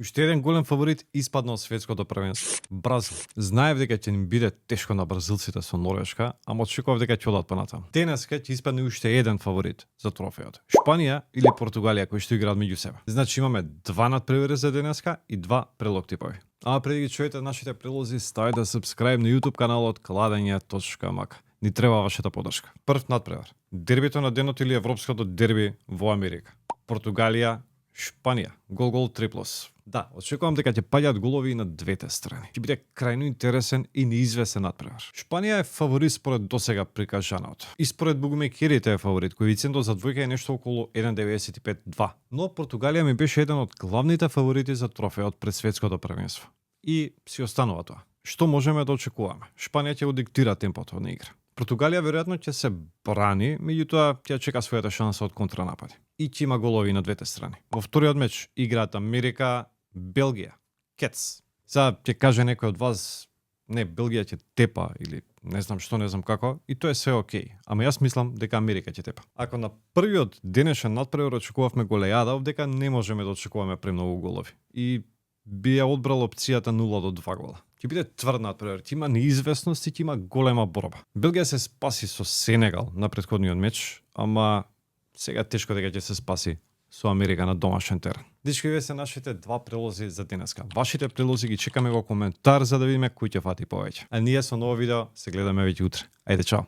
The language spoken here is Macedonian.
Уште еден голем фаворит испадна од светското првенство. Бразил. Знаев дека ќе им биде тешко на бразилците со Норвешка, ама очекував дека ќе одат понатаму. Денеска ќе испадне уште еден фаворит за трофејот. Шпанија или Португалија кои што играат меѓу себе. Значи имаме два надпревари за денеска и два прелог типови. А преди ги чуете нашите прелози, ставите subscribe на YouTube каналот Кладење.мк. Ни треба вашата поддршка. Прв надпревар. Дербито на денот или европското дерби во Америка. Португалија, Шпанија. Гол 3+. Да, очекувам дека ќе паѓаат голови и на двете страни. Ќе биде крајно интересен и неизвестен надпревар. Шпанија е фаворит според досега прикажаното. И според бугмекерите е фаворит, коефициентот за двојка е нешто околу 1,95-2. Но Португалија ми беше еден од главните фаворити за трофејот пред светското првенство. И си останува тоа. Што можеме да очекуваме? Шпанија ќе го диктира темпото на игра. Португалија веројатно ќе се брани, меѓутоа ќе чека својата шанса од контранапади. И ќе има голови на двете страни. Во вториот меч играат Америка, Белгија. Кец. Сега ќе каже некој од вас, не, Белгија ќе тепа или не знам што, не знам како, и тоа е се окей. Ама јас мислам дека Америка ќе тепа. Ако на првиот денешен надпревар очекувавме голејада, дека не можеме да очекуваме премногу голови. И би ја одбрал опцијата 0-2 гола. Ќе биде тврд надпревар, ќе има неизвестност и ќе има голема борба. Белгија се спаси со Сенегал на претходниот меч, ама сега тешко дека ќе се спаси со Америка на домашен терен. Дечки, вие се нашите два прелози за денеска. Вашите прелози ги чекаме во коментар за да видиме кој ќе фати повеќе. А ние со ново видео се гледаме веќе утре. Ајде, чао!